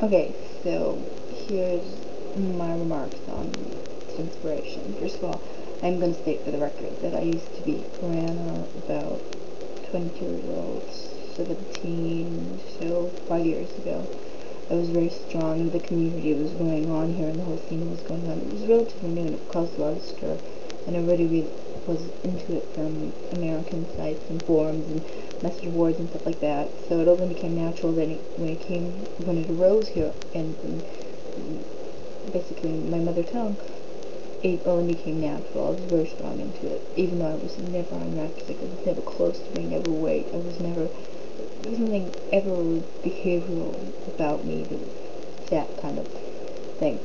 Okay, so here's my remarks on thinspiration. First of all, I'm going to state for the record that I used to be Brianna about 22 years old, 17, so 5 years ago. I was very strong. The community was going on here and the whole scene was going on. It was relatively new and it caused a lot of stir, and everybody was into it from American sites and forums and message boards and stuff like that. So it only became natural that when it arose here and basically my mother tongue, it only became natural. I was very strong into it, even though I was never anorexic. I was never close to being overweight. There was nothing ever behavioral about me that was that kind of thing.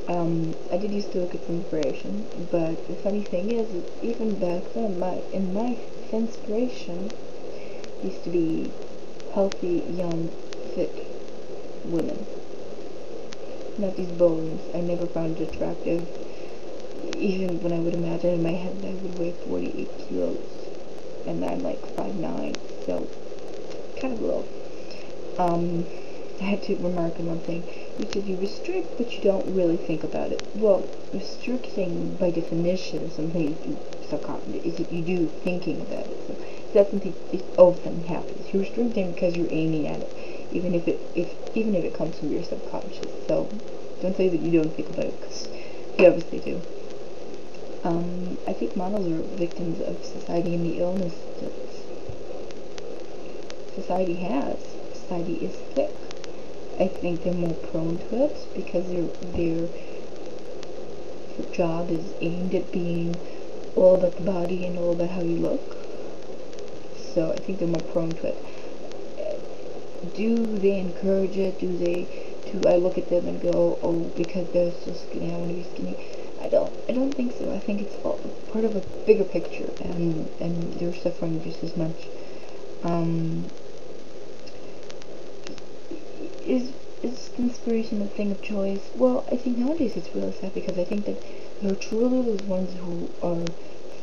I did used to look at thinspiration, but the funny thing is even back then, my thinspiration used to be healthy, young, fit women. Not these bones. I never found it attractive. Even when I would imagine in my head that I would weigh 48 kilos, and I'm like 5'9", so kind of low. I had to remark on one thing. You said you restrict, but you don't really think about it. Well, restricting by definition is something you do subconsciously, is that you do thinking about it. So that's something that often happens. You're restricting because you're aiming at it, even if it comes from your subconscious. So don't say that you don't think about it, because you obviously do. I think models are victims of society and the illness that society has. Society is sick. I think they're more prone to it because their job is aimed at being all about the body and all about how you look. So I think they're more prone to it. Do they encourage it? Do I look at them and go, oh, because they're so skinny, I want to be skinny? I don't think so. I think it's all part of a bigger picture, and they're suffering just as much. Is thinspiration a thing of choice? Well, I think nowadays it's really sad, because I think that there are truly those ones who are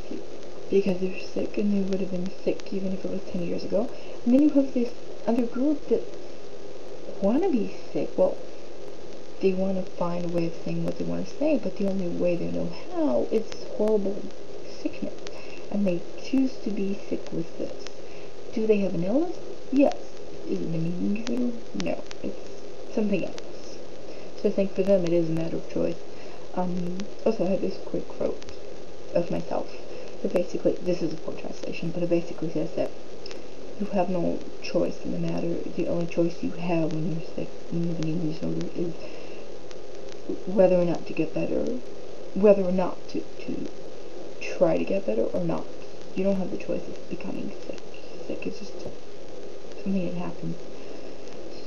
sick because they're sick, and they would have been sick even if it was 10 years ago. And then you have this other group that want to be sick. Well, they want to find a way of saying what they want to say, but the only way they know how is horrible sickness, and they choose to be sick with this. Do they have an illness? Yes. Is it an eating disorder? No. It's something else. So I think for them it is a matter of choice. Also, I have this quick quote of myself that basically, this is a poor translation, but it basically says that you have no choice in the matter. The only choice you have when you're sick, when you have an eating disorder, is whether or not to get better, whether or not to try to get better or not. You don't have the choice of becoming sick. Sick is just something that happens.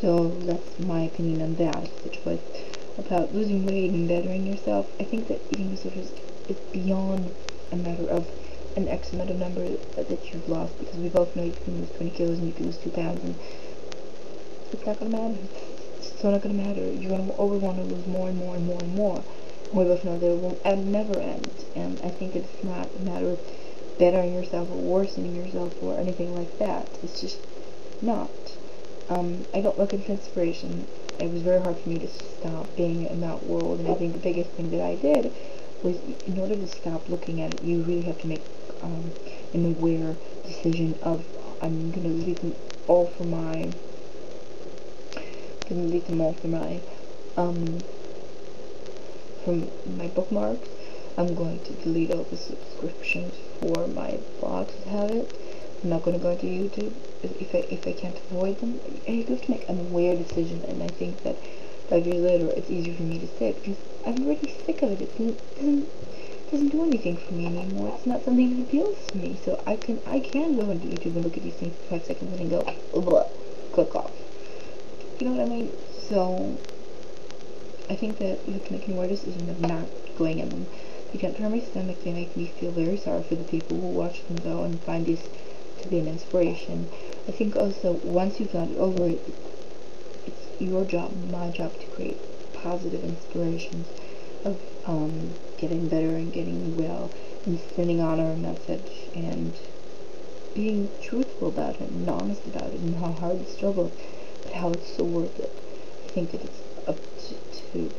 So that's my opinion on that. It's the choice about losing weight and bettering yourself. I think that eating disorders is beyond a matter of an X amount of number that you've lost, because we both know you can lose 20 kilos and you can lose 2 pounds, and it's not going to matter. It's still not going to matter. You're going to always want to lose more and more and more and more. And we both know that it will never end. And I think it's not a matter of bettering yourself or worsening yourself or anything like that. It's just not. I don't look at thinspiration. It was very hard for me to stop being in that world, and I think the biggest thing that I did was, in order to stop looking at it, you really have to make an aware decision of, I'm going to delete them all for my from my bookmarks. I'm going to delete all the subscriptions for my blogs that have it. I'm not going to go into YouTube if I can't avoid them. And you have to make an aware decision, and I think that 5 years later it's easier for me to say it, because I'm already sick of it. It doesn't do anything for me anymore. It's not something that appeals to me. So I can go into YouTube and look at these things for 5 seconds and then go, blah, click off. You know what I mean? So I think that you have to make an aware decision of not going in them. They don't turn my stomach. They make me feel very sorry for the people who watch them though and find this to be an inspiration. I think also, once you've gotten over it, it's your job, my job, to create positive inspirations of getting better and getting well and sending out our message and being truthful about it and honest about it and how hard the struggle is, but how it's so worth it. think that it's up to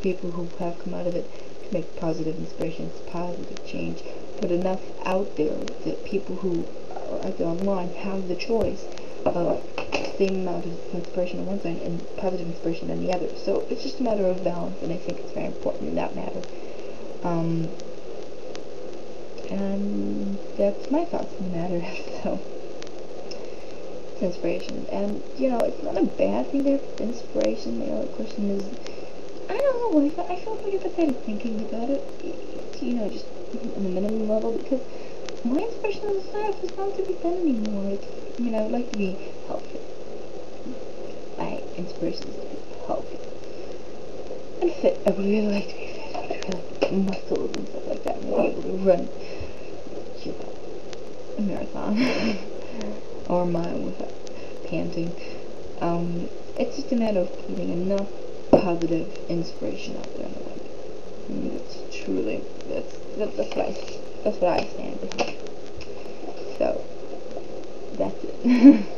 people who have come out of it to make positive inspirations, positive change, put enough out there that people who are out there online have the choice of same amount of inspiration on one side and positive inspiration on the other. So it's just a matter of balance, and I think it's very important in that matter. And that's my thoughts on the matter. So, it's inspiration. And, you know, it's not a bad thing to have inspiration. You know, the question is, I don't know, I feel pretty pathetic thinking about it, you know, just on the minimum level, because my inspiration on the stuff is not to be done anymore. It's, you know, I'd like to be healthy. My inspiration is to be healthy. And fit. I would really like to be fit. I would really like muscles and stuff like that, and be able to run, you know, a marathon or a mile without panting. It's just a matter of putting enough positive inspiration out there in the world. And it's truly, that's what I stand behind. So, that's it.